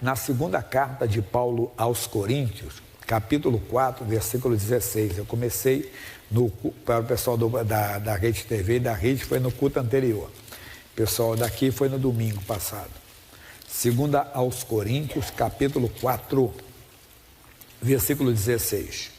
na segunda carta de Paulo aos Coríntios, capítulo 4, versículo 16. Eu comecei para o pessoal da Rede TV, da Rede foi no culto anterior. O pessoal daqui foi no domingo passado. Segunda aos Coríntios, capítulo 4, versículo 16.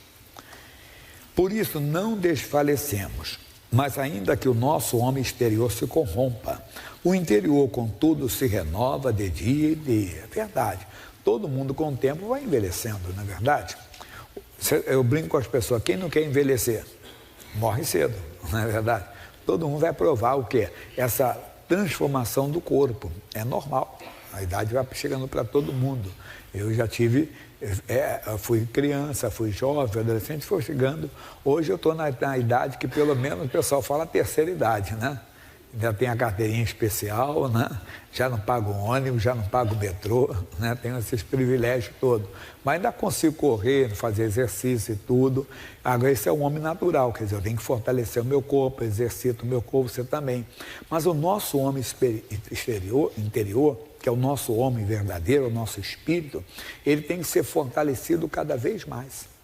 Por isso não desfalecemos, mas ainda que o nosso homem exterior se corrompa, o interior, contudo, se renova de dia em dia. É verdade. Todo mundo com o tempo vai envelhecendo, não é verdade? Eu brinco com as pessoas, quem não quer envelhecer? Morre cedo, não é verdade? Todo mundo vai provar o quê? Essa transformação do corpo. É normal. A idade vai chegando para todo mundo. Eu já tive, fui criança, fui jovem, adolescente, foi chegando. Hoje eu estou na idade que pelo menos o pessoal fala terceira idade, né? Já tem a carteirinha especial, né? Já não pago ônibus, já não pago metrô, né? Tenho esses privilégios todos. Mas ainda consigo correr, fazer exercício e tudo. Agora, esse é um homem natural, quer dizer, eu tenho que fortalecer o meu corpo, exercito o meu corpo, você também. Mas o nosso homem interior, que é o nosso homem verdadeiro, o nosso espírito, ele tem que ser fortalecido cada vez mais.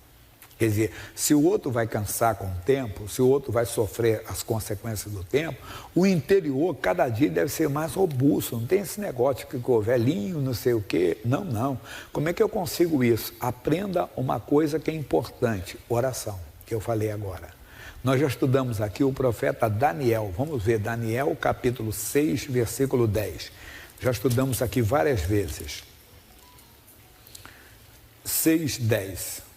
Quer dizer, se o outro vai cansar com o tempo, se o outro vai sofrer as consequências do tempo, o interior, cada dia, deve ser mais robusto. Não tem esse negócio que ficou velhinho, não sei o quê. Não, não. Como é que eu consigo isso? Aprenda uma coisa que é importante, oração, que eu falei agora. Nós já estudamos aqui o profeta Daniel. Vamos ver, Daniel, capítulo 6, versículo 10. Já estudamos aqui várias vezes. 6, 10.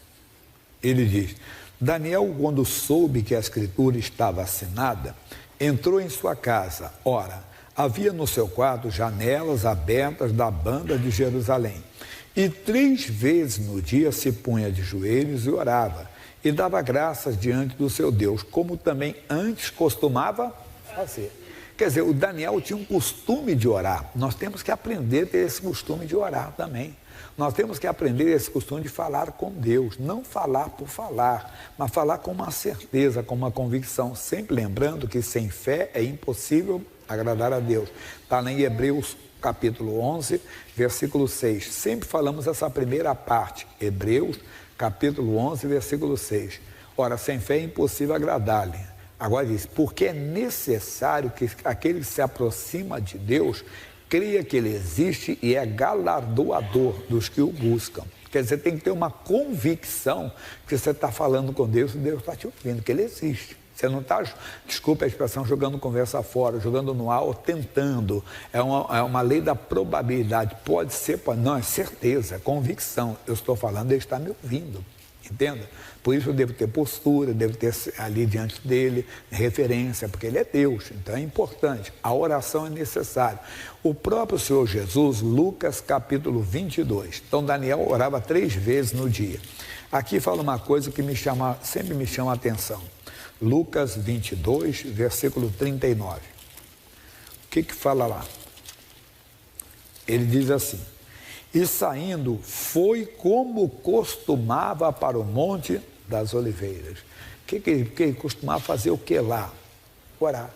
Ele diz, Daniel, quando soube que a escritura estava assinada, entrou em sua casa. Ora, havia no seu quarto janelas abertas da banda de Jerusalém. E 3 vezes no dia se punha de joelhos e orava, e dava graças diante do seu Deus, como também antes costumava fazer. Quer dizer, o Daniel tinha um costume de orar. Nós temos que aprender a ter esse costume de orar também. Nós temos que aprender esse costume de falar com Deus, não falar por falar, mas falar com uma certeza, com uma convicção, sempre lembrando que sem fé é impossível agradar a Deus. Está lá em Hebreus capítulo 11, versículo 6. Sempre falamos essa primeira parte, Hebreus capítulo 11, versículo 6. Ora, sem fé é impossível agradar-lhe. Agora diz, porque é necessário que aquele que se aproxima de Deus creia que Ele existe e é galardoador dos que o buscam. Quer dizer, tem que ter uma convicção que você está falando com Deus e Deus está te ouvindo, que Ele existe. Você não está, desculpa a expressão, jogando conversa fora, jogando no ar ou tentando. É uma lei da probabilidade. Pode ser, pode não, é certeza, é convicção. Eu estou falando, Ele está me ouvindo. Entenda? Por isso eu devo ter postura, devo ter ali diante dele referência, porque ele é Deus, então é importante. A oração é necessária. O próprio Senhor Jesus, Lucas capítulo 22. Então Daniel orava 3 vezes no dia. Aqui fala uma coisa que sempre me chama a atenção. Lucas 22, versículo 39. O que fala lá? Ele diz assim, e saindo, foi como costumava para o Monte das Oliveiras. Que ele costumava fazer o que lá? Orar.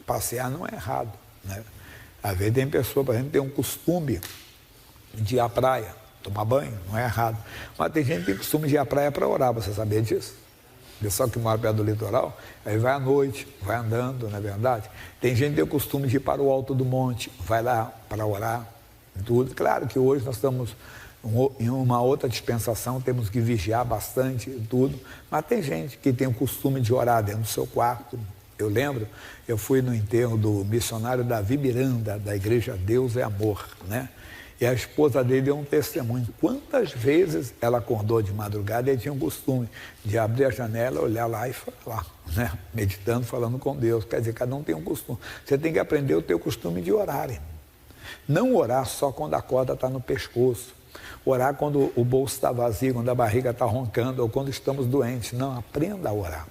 Passear não é errado, né? Às vezes tem pessoa, por exemplo, tem um costume de ir à praia, tomar banho, não é errado. Mas tem gente que tem costume de ir à praia para orar, você sabia disso? O pessoal que mora perto do litoral, aí vai à noite, vai andando, não é verdade? Tem gente que tem o costume de ir para o alto do monte, vai lá para orar. Tudo. Claro que hoje nós estamos em uma outra dispensação, temos que vigiar bastante tudo, mas tem gente que tem o costume de orar dentro do seu quarto. Eu lembro, eu fui no enterro do missionário Davi Miranda, da igreja Deus é Amor, né? E a esposa dele deu um testemunho. Quantas vezes ela acordou de madrugada e tinha o costume de abrir a janela, olhar lá e falar, né? Meditando, falando com Deus. Quer dizer, cada um tem um costume. Você tem que aprender o teu costume de orar, irmão. Não orar só quando a corda está no pescoço. Orar quando o bolso está vazio, quando a barriga está roncando ou quando estamos doentes. Não, aprenda a orar.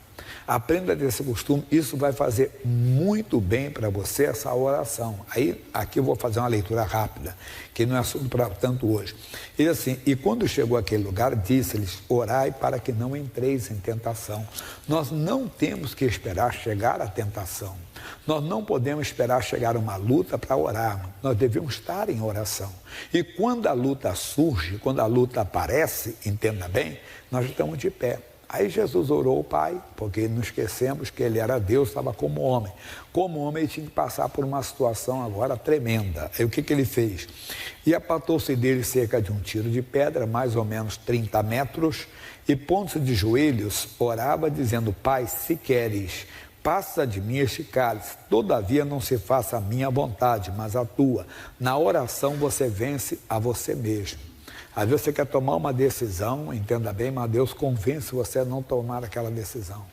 Aprenda a ter esse costume, isso vai fazer muito bem para você essa oração. Aí, aqui eu vou fazer uma leitura rápida, que não é assunto para tanto hoje. Ele assim, e quando chegou àquele lugar, disse-lhes, orai para que não entreis em tentação. Nós não temos que esperar chegar à tentação. Nós não podemos esperar chegar a uma luta para orar. Nós devemos estar em oração. E quando a luta surge, quando a luta aparece, entenda bem, nós estamos de pé. Aí Jesus orou ao Pai, porque não esquecemos que ele era Deus, estava como homem. Como homem, ele tinha que passar por uma situação agora tremenda. Aí o que ele fez? E apartou-se dele cerca de um tiro de pedra, mais ou menos 30 metros, e pondo-se de joelhos, orava dizendo, Pai, se queres, passa de mim este cálice, todavia não se faça a minha vontade, mas a tua. Na oração você vence a você mesmo. Às vezes você quer tomar uma decisão, entenda bem, mas Deus convence você a não tomar aquela decisão.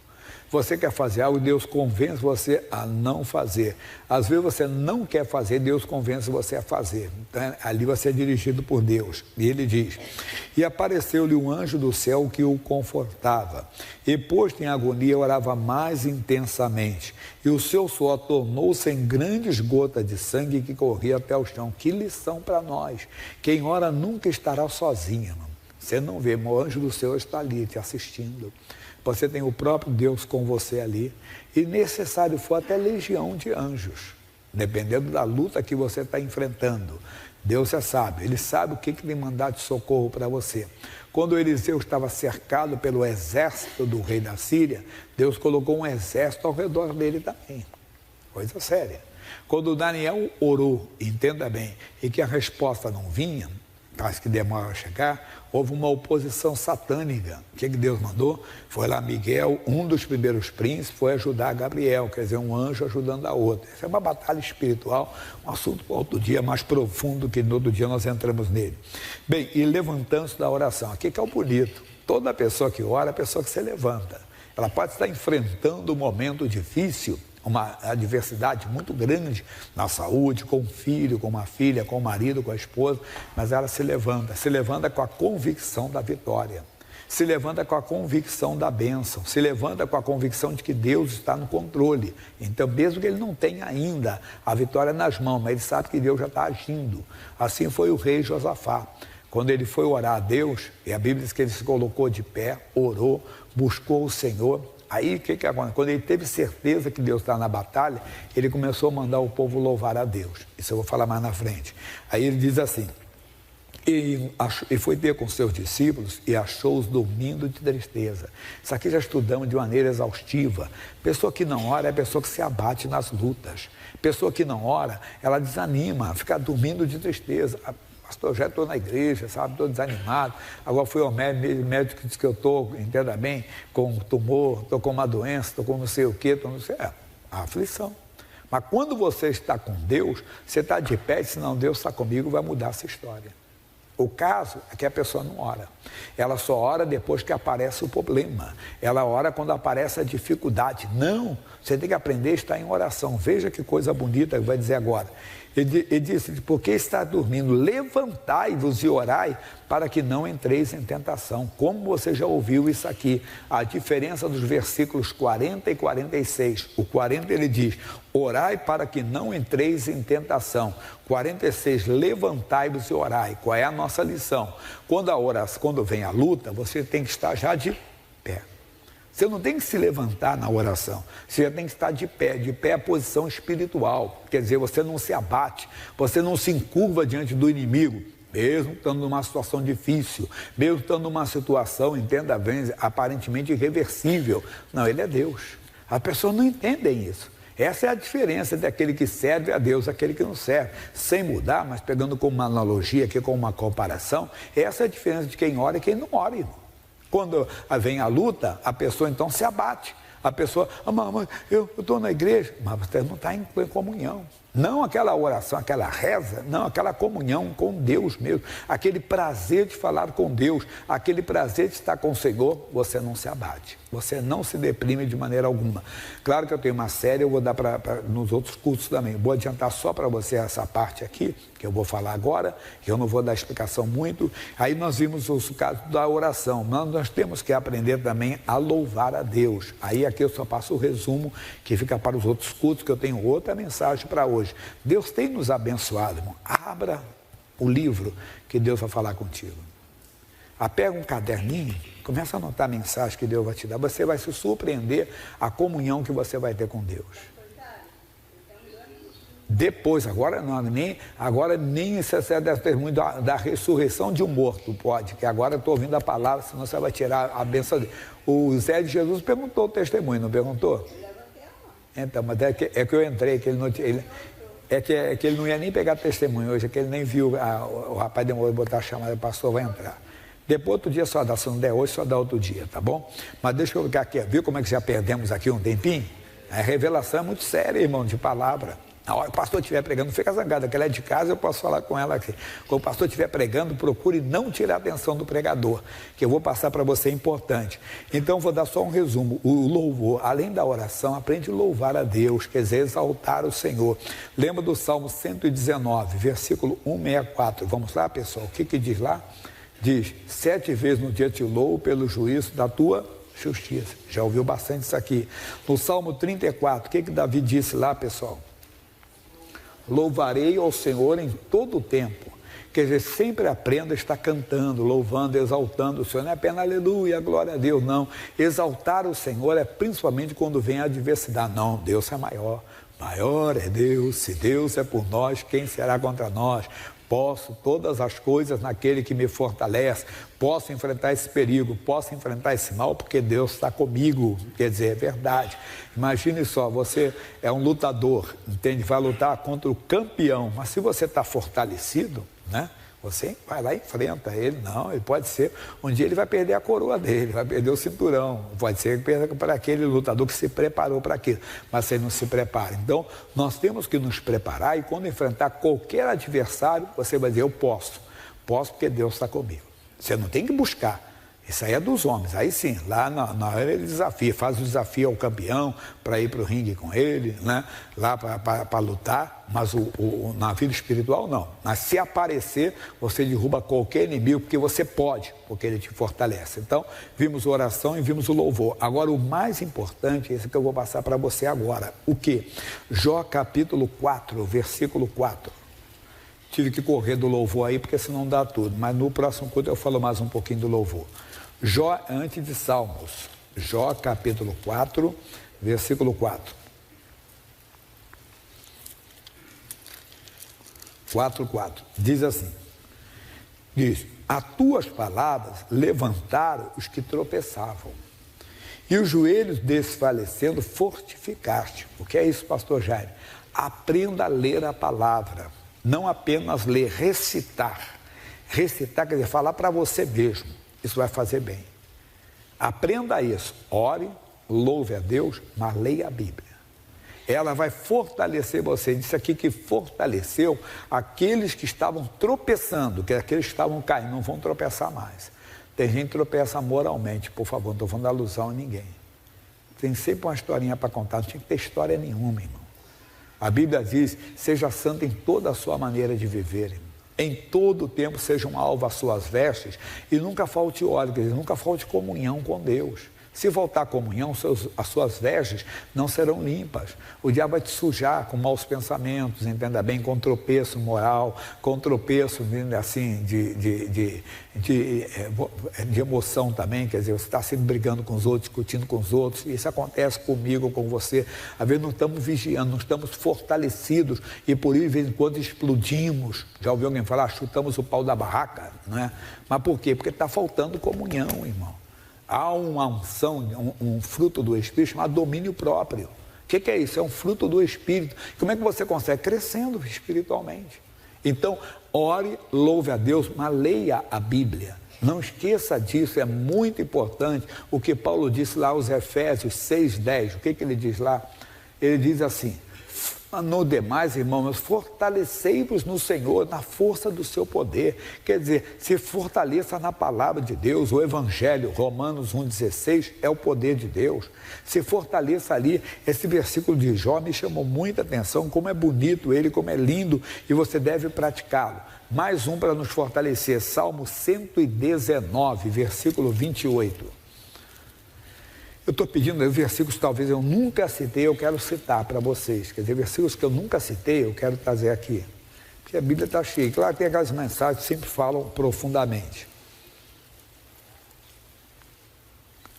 Você quer fazer algo, Deus convence você a não fazer. Às vezes você não quer fazer, Deus convence você a fazer. Então, ali você é dirigido por Deus. E ele diz, e apareceu-lhe um anjo do céu que o confortava. E posto em agonia, orava mais intensamente. E o seu suor tornou-se em grandes gotas de sangue que corria até o chão. Que lição para nós. Quem ora nunca estará sozinho, irmão. Você não vê, mas o anjo do céu está ali te assistindo. Você tem o próprio Deus com você ali. E necessário for até legião de anjos, dependendo da luta que você está enfrentando. Deus é sábio, ele sabe o que ele mandar de socorro para você. Quando Eliseu estava cercado pelo exército do rei da Síria, Deus colocou um exército ao redor dele também. Coisa séria. Quando Daniel orou, entenda bem, e que a resposta não vinha, parece que demora a chegar, houve uma oposição satânica. O que Deus mandou? Foi lá Miguel, um dos primeiros príncipes, foi ajudar Gabriel, quer dizer, um anjo ajudando a outra. Isso é uma batalha espiritual, um assunto para outro dia, mais profundo, que no outro dia nós entramos nele. Bem, e levantando-se da oração, aqui que é o bonito. Toda pessoa que ora é a pessoa que se levanta. Ela pode estar enfrentando um momento difícil, uma adversidade muito grande na saúde, com o filho, com uma filha, com o marido, com a esposa, mas ela se levanta com a convicção da vitória, se levanta com a convicção da bênção, se levanta com a convicção de que Deus está no controle. Então, mesmo que ele não tenha ainda a vitória nas mãos, mas ele sabe que Deus já está agindo. Assim foi o rei Josafá. Quando ele foi orar a Deus, e a Bíblia diz que ele se colocou de pé, orou, buscou o Senhor. Aí o que aconteceu? Quando ele teve certeza que Deus está na batalha, ele começou a mandar o povo louvar a Deus. Isso eu vou falar mais na frente. Aí ele diz assim, e foi ter com seus discípulos e achou-os dormindo de tristeza. Isso aqui já estudamos de maneira exaustiva. Pessoa que não ora é pessoa que se abate nas lutas. Pessoa que não ora, ela desanima, fica dormindo de tristeza. Pastor, já estou na igreja, sabe, estou desanimado, agora fui ao médico disse que eu estou, entenda bem, com um tumor, estou com uma doença, estou com não sei o quê, estou não sei, a aflição. Mas quando você está com Deus, você está de pé e diz, não, Deus está comigo, vai mudar essa história. O caso é que a pessoa não ora. Ela só ora depois que aparece o problema. Ela ora quando aparece a dificuldade. Não, você tem que aprender a estar em oração. Veja que coisa bonita que vai dizer agora. Ele disse, porque está dormindo, levantai-vos e orai para que não entreis em tentação. Como você já ouviu isso aqui, a diferença dos versículos 40 e 46. O 40 ele diz, orai para que não entreis em tentação. 46, levantai-vos e orai. Qual é a nossa lição? Quando vem a luta, você tem que estar já de pé. Você não tem que se levantar na oração, você já tem que estar de pé. De pé é a posição espiritual, quer dizer, você não se abate, você não se encurva diante do inimigo, mesmo estando numa situação difícil, mesmo estando numa situação, entenda bem, aparentemente irreversível. Não, ele é Deus. As pessoas não entendem isso. Essa é a diferença daquele que serve a Deus, aquele que não serve. Sem mudar, mas pegando como uma analogia aqui, como uma comparação, essa é a diferença de quem ora e quem não ora, irmão. Quando vem a luta, a pessoa então se abate. A pessoa, mas eu estou na igreja, mas você não está em comunhão. Não aquela oração, aquela reza, não, aquela comunhão com Deus mesmo, aquele prazer de falar com Deus, aquele prazer de estar com o Senhor, você não se abate, você não se deprime de maneira alguma. Claro que eu tenho uma série, eu vou dar nos outros cursos também, vou adiantar só para você essa parte aqui, que eu vou falar agora, que eu não vou dar explicação muito. Aí nós vimos o caso da oração, nós temos que aprender também a louvar a Deus. Aí aqui eu só passo o resumo, que fica para os outros cultos, que eu tenho outra mensagem para hoje. Deus tem nos abençoado, irmão. Abra o livro que Deus vai falar contigo. Pega um caderninho, começa a anotar a mensagem que Deus vai te dar. Você vai se surpreender a comunhão que você vai ter com Deus. Depois, agora nem isso é testemunho da ressurreição de um morto, pode, que agora eu estou ouvindo a palavra, senão você vai tirar a bênção dele. O Zé de Jesus perguntou o testemunho, não perguntou? Então, mas é que eu entrei, que ele não tinha... É que ele não ia nem pegar testemunho hoje, é que ele nem viu, o rapaz demorou de botar a chamada, o pastor vai entrar. Depois, outro dia só dá, se não der hoje, só dá outro dia, tá bom? Mas deixa eu ficar aqui, viu como é que já perdemos aqui um tempinho? A revelação é muito séria, irmão, de palavra. Na hora que o pastor estiver pregando, não fica zangado, que ela é de casa, eu posso falar com ela aqui. Quando o pastor estiver pregando, procure não tirar a atenção do pregador, que eu vou passar para você, é importante. Então, vou dar só um resumo. O louvor, além da oração, aprende a louvar a Deus, quer dizer, exaltar o Senhor. Lembra do Salmo 119, versículo 164. Vamos lá, pessoal? O que diz lá? Diz, 7 vezes no dia te louvo pelo juízo da tua justiça. Já ouviu bastante isso aqui. No Salmo 34, o que Davi disse lá, pessoal? Louvarei ao Senhor em todo o tempo. Quer dizer, sempre aprenda a estar cantando, louvando, exaltando o Senhor. Não é apenas aleluia, glória a Deus, não. Exaltar o Senhor é principalmente quando vem a adversidade. Não, Deus é maior. Maior é Deus. Se Deus é por nós, quem será contra nós? Posso todas as coisas naquele que me fortalece, posso enfrentar esse perigo, posso enfrentar esse mal, porque Deus está comigo, quer dizer, é verdade. Imagine só, você é um lutador, entende? Vai lutar contra o campeão, mas se você está fortalecido, né? Você vai lá e enfrenta ele, não, ele pode ser, um dia ele vai perder a coroa dele, vai perder o cinturão, pode ser que perda para aquele lutador que se preparou para aquilo, mas você não se prepara. Então, nós temos que nos preparar e quando enfrentar qualquer adversário, você vai dizer, eu posso porque Deus está comigo. Você não tem que buscar. Isso aí é dos homens, aí sim, lá na hora ele desafia, faz o desafio ao campeão para ir para o ringue com ele, né? Lá para lutar, mas na vida espiritual não. Mas se aparecer, você derruba qualquer inimigo, porque você pode, porque ele te fortalece. Então, vimos a oração e vimos o louvor. Agora, o mais importante, esse que eu vou passar para você agora, o quê? Jó capítulo 4, versículo 4. Tive que correr do louvor aí, porque senão não dá tudo, mas no próximo culto eu falo mais um pouquinho do louvor. Jó antes de Salmos, Jó capítulo 4, versículo 4. 4:4. Diz assim, as tuas palavras levantaram os que tropeçavam, e os joelhos desfalecendo fortificaste. O que é isso, pastor Jaime? Aprenda a ler a palavra, não apenas ler, recitar. Recitar quer dizer, falar para você mesmo. Isso vai fazer bem. Aprenda isso. Ore, louve a Deus, mas leia a Bíblia. Ela vai fortalecer você. Disse aqui que fortaleceu aqueles que estavam tropeçando, que aqueles que estavam caindo, não vão tropeçar mais. Tem gente que tropeça moralmente, por favor, não estou falando alusão a ninguém. Tem sempre uma historinha para contar, não tinha que ter história nenhuma, irmão. A Bíblia diz, seja santo em toda a sua maneira de viver, irmão. Em todo o tempo sejam alvo as suas vestes e nunca falte óleo, quer dizer, nunca falte comunhão com Deus. Se faltar comunhão, as suas vestes não serão limpas. O diabo vai te sujar com maus pensamentos, entenda bem, com tropeço moral, com tropeço assim, de emoção também, quer dizer, você está sempre brigando com os outros, discutindo com os outros, isso acontece comigo, com você. Às vezes não estamos vigiando, não estamos fortalecidos e por isso, de vez em quando, explodimos. Já ouviu alguém falar, chutamos o pau da barraca, não é? Mas por quê? Porque está faltando comunhão, irmão. Há uma unção, um fruto do Espírito chamado domínio próprio. O que é isso? É um fruto do Espírito. Como é que você consegue? Crescendo espiritualmente. Então, ore, louve a Deus, mas leia a Bíblia. Não esqueça disso, é muito importante. O que Paulo disse lá aos Efésios 6:10, o que ele diz lá? Ele diz assim, No demais, irmãos, fortalecei-vos no Senhor, na força do seu poder. Quer dizer, se fortaleça na palavra de Deus. O Evangelho, Romanos 1,16, é o poder de Deus. Se fortaleça ali. Esse versículo de Jó me chamou muita atenção, como é bonito ele, como é lindo, e você deve praticá-lo. Mais um para nos fortalecer, Salmo 119, versículo 28. Eu estou pedindo versículos que talvez eu nunca citei, eu quero citar para vocês. Quer dizer, versículos que eu nunca citei, eu quero trazer aqui. Porque a Bíblia está cheia. Claro que tem aquelas mensagens que sempre falam profundamente.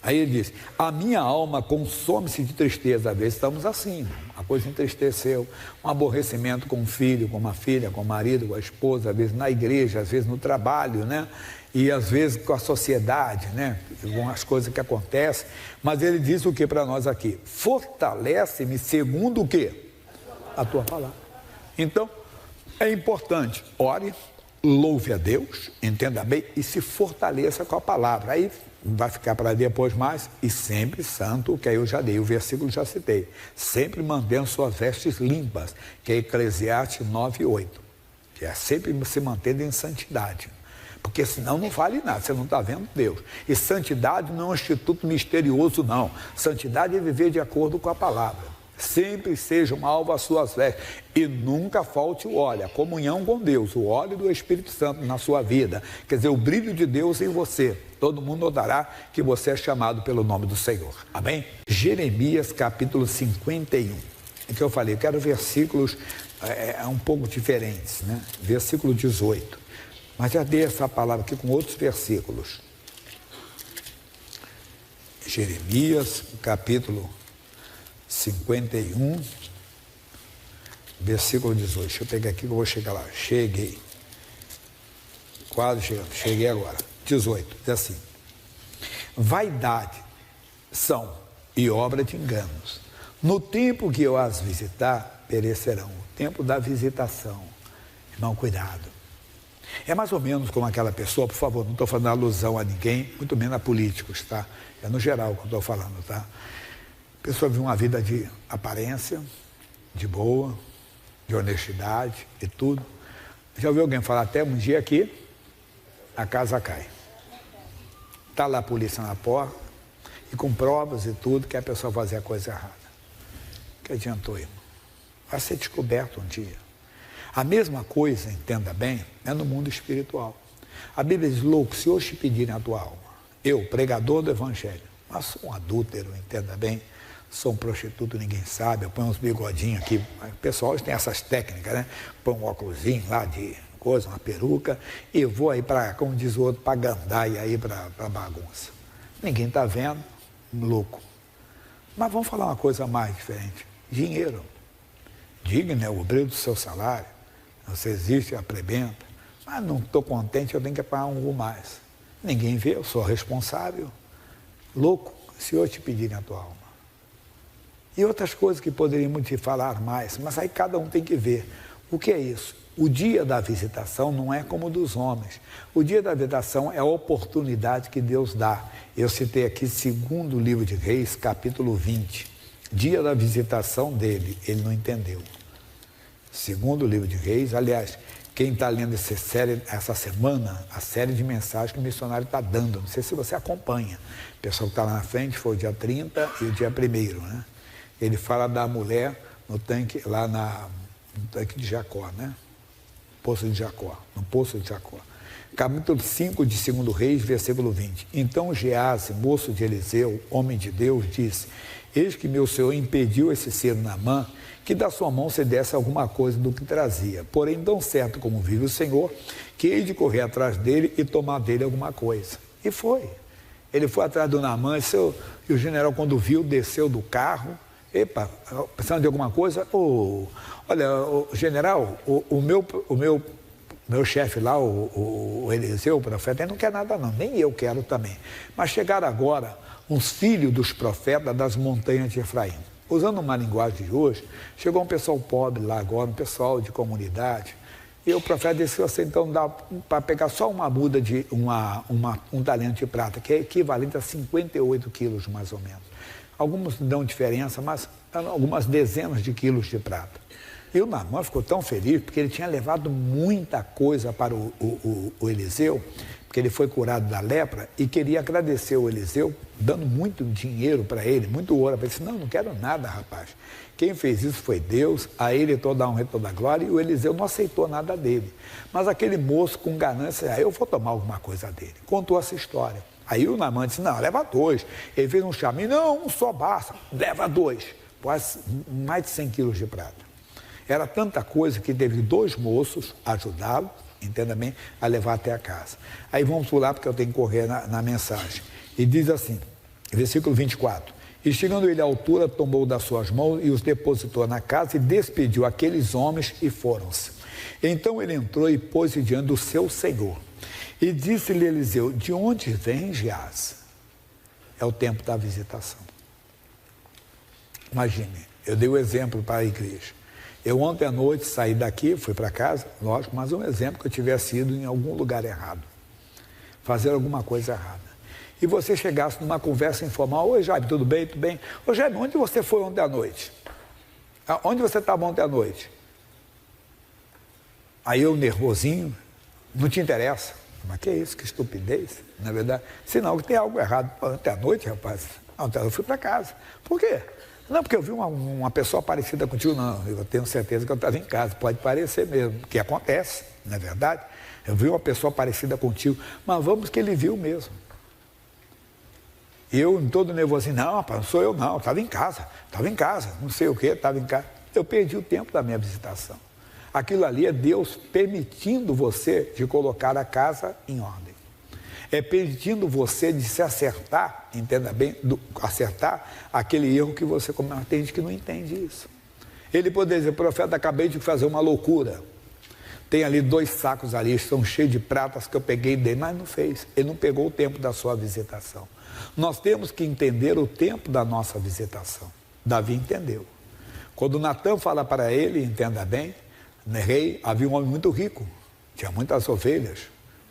Aí ele diz, a minha alma consome-se de tristeza. Às vezes estamos assim, a coisa entristeceu. Um aborrecimento com o filho, com uma filha, com o marido, com a esposa, às vezes na igreja, às vezes no trabalho, né? E às vezes com a sociedade, né? Com as coisas que acontecem. Mas ele diz o que para nós aqui? Fortalece-me segundo o quê? A tua palavra. Então, é importante, ore, louve a Deus, entenda bem, e se fortaleça com a palavra. Aí vai ficar para depois mais, e sempre santo, que aí eu já dei, o versículo já citei. Sempre mantendo suas vestes limpas, que é Eclesiastes 9:8. Que é sempre se mantendo em santidade. Porque senão não vale nada, você não está vendo Deus. E santidade não é um instituto misterioso, não. Santidade é viver de acordo com a palavra. Sempre sejam alvo as suas vestes. E nunca falte o óleo, a comunhão com Deus, o óleo do Espírito Santo na sua vida. Quer dizer, o brilho de Deus em você. Todo mundo notará que você é chamado pelo nome do Senhor. Amém? Jeremias capítulo 51. É que eu falei, eu quero versículos um pouco diferentes, né? Versículo 18. Mas já dei essa palavra aqui com outros versículos. Jeremias, capítulo 51, versículo 18. Deixa eu pegar aqui que eu vou chegar lá. Cheguei. Quase chegando. Cheguei agora. 18. Diz assim. Vaidade são e obra de enganos. No tempo que eu as visitar, perecerão. O tempo da visitação. Irmão, cuidado. É mais ou menos como aquela pessoa, por favor, não estou fazendo alusão a ninguém, muito menos a políticos, tá? É no geral que eu estou falando, tá? A pessoa vive uma vida de aparência, de boa, de honestidade e tudo. Já ouviu alguém falar até um dia que a casa cai. Está lá a polícia na porta e com provas e tudo que a pessoa fazia a coisa errada. Que adiantou, irmão? Vai ser descoberto um dia. A mesma coisa, entenda bem, é no mundo espiritual. A Bíblia diz, louco, se hoje te pedirem a tua alma, eu, pregador do Evangelho, mas sou um adúltero, entenda bem, sou um prostituto, ninguém sabe, eu ponho uns bigodinhos aqui, o pessoal hoje tem essas técnicas, né? Põe um óculosinho lá de coisa, uma peruca, e vou aí para, como diz o outro, para gandaia aí, para bagunça. Ninguém está vendo, louco. Mas vamos falar uma coisa mais diferente, dinheiro. Digno é o obreiro do seu salário. Você existe, aprebenta. Mas não estou contente, eu tenho que pagar algo mais. Ninguém vê, eu sou responsável. Louco, se eu te pedirem a tua alma. E outras coisas que poderíamos te falar mais, mas aí cada um tem que ver. O que é isso? O dia da visitação não é como o dos homens. O dia da visitação é a oportunidade que Deus dá. Eu citei aqui 2º livro de Reis, capítulo 20. Dia da visitação dele, ele não entendeu. 2º livro de Reis, aliás, quem está lendo essa semana, a série de mensagens que o missionário está dando, não sei se você acompanha. O pessoal que está lá na frente foi o dia 30 e o dia 1º, né? Ele fala da mulher no tanque, lá no tanque de Jacó, né? Poço de Jacó, no Poço de Jacó. Capítulo 5 de 2º Reis, versículo 20. Então Geazi, moço de Eliseu, homem de Deus, disse, eis que meu senhor impediu esse ser Naamã, que da sua mão se desse alguma coisa do que trazia. Porém, tão certo como vive o Senhor, que hei de correr atrás dele e tomar dele alguma coisa. E foi. Ele foi atrás do Naamã, e o general, quando viu, desceu do carro. Epa, precisando de alguma coisa? Olha, general, o meu chefe lá, o Eliseu, o profeta, ele não quer nada não, nem eu quero também. Mas chegaram agora uns filhos dos profetas das montanhas de Efraim. Usando uma linguagem de hoje, chegou um pessoal pobre lá agora, um pessoal de comunidade, e o profeta disse assim, então dá para pegar só uma muda um talento de prata, que é equivalente a 58 quilos mais ou menos. alguns não dão diferença, mas eram algumas dezenas de quilos de prata. E o Naamã ficou tão feliz, porque ele tinha levado muita coisa para o Eliseu, porque ele foi curado da lepra e queria agradecer o Eliseu, dando muito dinheiro para ele, muito ouro. Ele disse, não quero nada, rapaz. Quem fez isso foi Deus, a ele toda a honra e toda a glória, e o Eliseu não aceitou nada dele. Mas aquele moço com ganância, eu vou tomar alguma coisa dele. Contou essa história. Aí o Naamã disse, não, leva 2. Ele fez um chaminho, não, um só basta, leva 2. Quase mais de 100 quilos de prata. Era tanta coisa que teve 2 moços ajudá-lo, entenda bem, a levar até a casa. Aí vamos pular, porque eu tenho que correr na mensagem. E diz assim, versículo 24. E chegando ele à altura, tomou das suas mãos e os depositou na casa e despediu aqueles homens e foram-se. Então ele entrou e pôs-se diante do seu senhor. E disse-lhe Eliseu, de onde vem Geás? É o tempo da visitação. Imagine, eu dei o exemplo para a igreja. Eu ontem à noite saí daqui, fui para casa, lógico, mas um exemplo que eu tivesse ido em algum lugar errado. Fazer alguma coisa errada. E você chegasse numa conversa informal, oi Jaime, tudo bem? Tudo bem? Ô Jaime, onde você foi ontem à noite? Onde você estava ontem à noite? Aí eu nervosinho, não te interessa. Mas que é isso, que estupidez, na verdade. Sinal que tem algo errado. Ontem à noite, rapaz, ontem eu fui para casa. Por quê? Não, porque eu vi uma pessoa parecida contigo. Não, eu tenho certeza que eu estava em casa. Pode parecer mesmo, que acontece, não é verdade? Eu vi uma pessoa parecida contigo, mas vamos que ele viu mesmo. Eu, todo nervosinho, não, rapaz, não sou eu não, estava em casa, não sei o quê, estava em casa. Eu perdi o tempo da minha visitação. Aquilo ali é Deus permitindo você de colocar a casa em ordem. É permitindo você de se acertar, entenda bem, acertar aquele erro que você comete. Tem gente que não entende isso. Ele poderia dizer, profeta, acabei de fazer uma loucura. Tem ali 2 sacos ali, estão cheios de pratas que eu peguei dele, mas não fez. Ele não pegou o tempo da sua visitação. Nós temos que entender o tempo da nossa visitação. Davi entendeu. Quando Natã fala para ele, entenda bem, rei, havia um homem muito rico, tinha muitas ovelhas,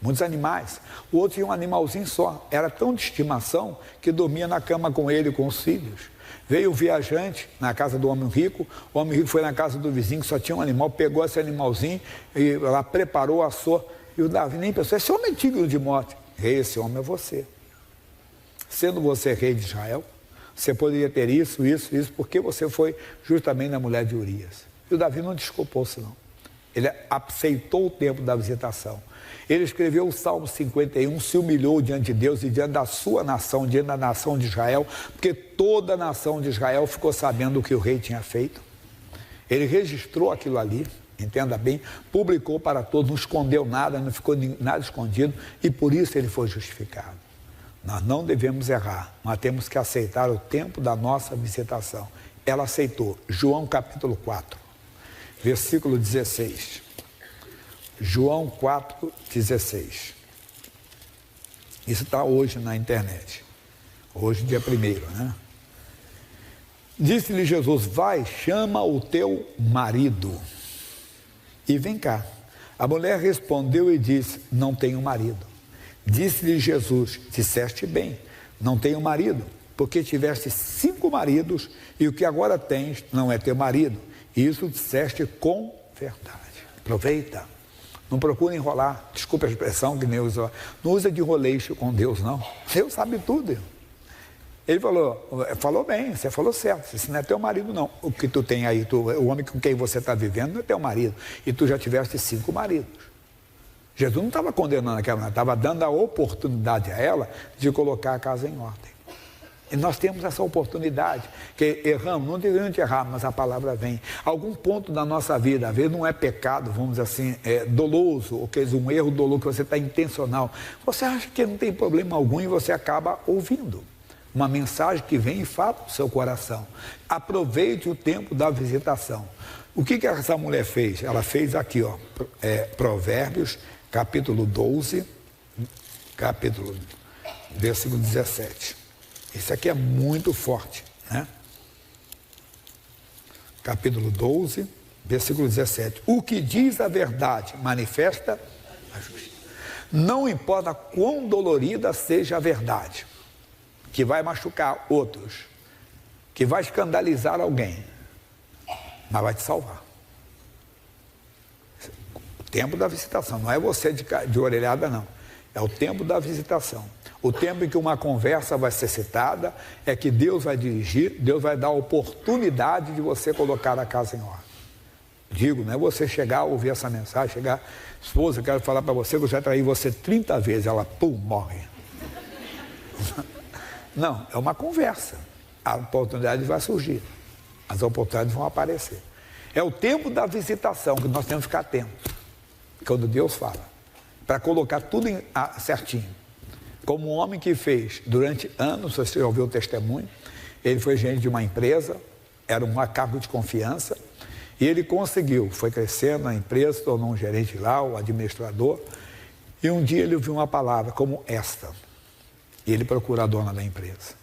muitos animais. O outro tinha um animalzinho só, era tão de estimação que dormia na cama com ele e com os filhos. Veio o viajante na casa do homem rico, o homem rico foi na casa do vizinho que só tinha um animal, pegou esse animalzinho e lá preparou, assou, e o Davi nem pensou, esse homem é digno de morte. Rei, esse homem é você. Sendo você rei de Israel, você poderia ter isso, porque você foi justamente na mulher de Urias. E o Davi não desculpou-se não. Ele aceitou o tempo da visitação. Ele escreveu o Salmo 51, se humilhou diante de Deus e diante da sua nação, diante da nação de Israel, porque toda a nação de Israel ficou sabendo o que o rei tinha feito. Ele registrou aquilo ali, entenda bem, publicou para todos, não escondeu nada, não ficou nada escondido, e por isso ele foi justificado. Nós não devemos errar, mas temos que aceitar o tempo da nossa visitação. Ela aceitou. João capítulo 4, versículo 16. João 4, 16. Isso está hoje na internet. Hoje, dia 1º, né? Disse-lhe Jesus, vai, chama o teu marido e vem cá. A mulher respondeu e disse, não tenho marido. Disse-lhe Jesus, disseste bem, não tenho marido, porque tiveste 5 maridos e o que agora tens não é teu marido. Isso disseste com verdade. Aproveita. Não procura enrolar. Desculpa a expressão que nem usa. Não usa de roleixo com Deus, não. Deus sabe tudo. Ele falou bem, você falou certo. Esse não é teu marido, não. O que tu tem aí, o homem com quem você está vivendo não é teu marido. E tu já tiveste 5 maridos. Jesus não estava condenando aquela mulher, estava dando a oportunidade a ela de colocar a casa em ordem. E nós temos essa oportunidade, que erramos, não devemos errar, mas a palavra vem. Algum ponto da nossa vida, às vezes não é pecado, vamos dizer assim, é doloso, ou quer dizer, um erro doloso que você está intencional. Você acha que não tem problema algum e você acaba ouvindo uma mensagem que vem e fala no seu coração. Aproveite o tempo da visitação. O que essa mulher fez? Ela fez aqui, ó, Provérbios, capítulo 12, versículo 17. Isso aqui é muito forte, né? Capítulo 12, versículo 17. O que diz a verdade manifesta a justiça. Não importa quão dolorida seja a verdade, que vai machucar outros, que vai escandalizar alguém, mas vai te salvar. O tempo da visitação, não é você de orelhada, não. É o tempo da visitação. O tempo em que uma conversa vai ser citada é que Deus vai dirigir, Deus vai dar a oportunidade de você colocar a casa em ordem. Digo, não é você chegar, ouvir essa mensagem, chegar, esposa, eu quero falar para você que eu já traí você 30 vezes, ela, pum, morre. Não, é uma conversa. A oportunidade vai surgir, as oportunidades vão aparecer. É o tempo da visitação que nós temos que ficar atentos, quando Deus fala, para colocar tudo certinho. Como um homem que fez durante anos, você já ouviu o testemunho, ele foi gerente de uma empresa, era um cargo de confiança, e ele conseguiu, foi crescendo na empresa, tornou um gerente lá, o administrador, e um dia ele ouviu uma palavra como esta, e ele procurou a dona da empresa.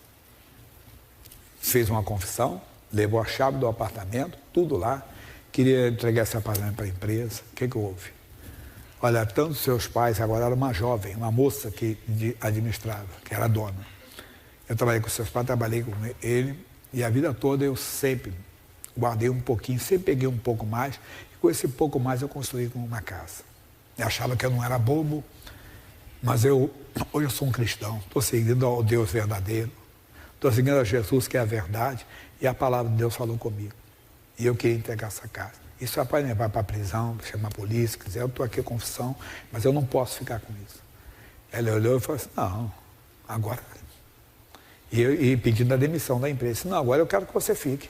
Fez uma confissão, levou a chave do apartamento, tudo lá, queria entregar esse apartamento para a empresa. O que houve? Olha, tanto seus pais, agora era uma jovem, uma moça que administrava, que era dona. Eu trabalhei com seus pais, trabalhei com ele, e a vida toda eu sempre guardei um pouquinho, sempre peguei um pouco mais, e com esse pouco mais eu construí uma casa. Eu achava que eu não era bobo, mas hoje eu sou um cristão, estou seguindo ao Deus verdadeiro, estou seguindo a Jesus, que é a verdade, e a palavra de Deus falou comigo. E eu queria entregar essa casa. Isso vai me levar para a prisão, chamar a polícia, quiser, eu estou aqui em confissão, mas eu não posso ficar com isso. Ela olhou e falou assim, não, agora... E pedindo a demissão da empresa. Disse, não, agora eu quero que você fique.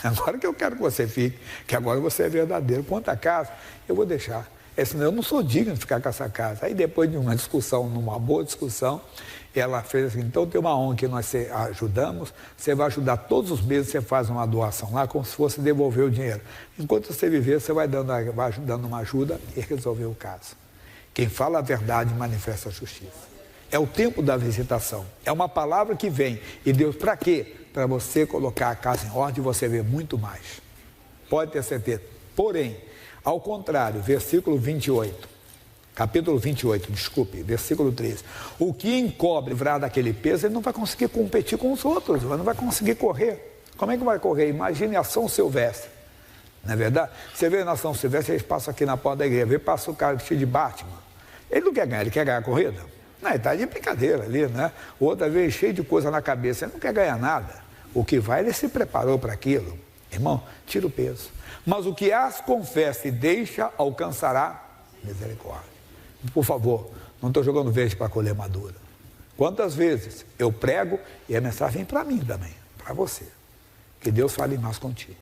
Agora que eu quero que você fique, que agora você é verdadeiro. Quanto à casa, eu vou deixar. Senão eu não sou digno de ficar com essa casa. Aí depois de uma discussão, numa boa discussão, ela fez assim, então tem uma ONG que nós ajudamos, você vai ajudar todos os meses, você faz uma doação lá, como se fosse devolver o dinheiro. Enquanto você viver, você vai dando uma ajuda e resolver o caso. Quem fala a verdade manifesta a justiça. É o tempo da visitação. É uma palavra que vem. E Deus, para quê? Para você colocar a casa em ordem e você ver muito mais. Pode ter certeza. Porém, ao contrário, versículo 28, capítulo 28, desculpe, versículo 13. O que encobre livrar daquele peso, ele não vai conseguir competir com os outros, ele não vai conseguir correr. Como é que vai correr? Imagine a São Silvestre. Não é verdade? Você vê na São Silvestre, eles passam aqui na porta da igreja, passa o cara vestido de Batman. Ele não quer ganhar, ele quer ganhar a corrida. Não, ele está de brincadeira ali, né? Outra vez cheio de coisa na cabeça, ele não quer ganhar nada. O que vai, ele se preparou para aquilo. Irmão, tira o peso. Mas o que as confessa e deixa, alcançará misericórdia. Por favor, não estou jogando verde para colher madura. Quantas vezes eu prego e a mensagem vem para mim também, para você. Que Deus fale mais contigo.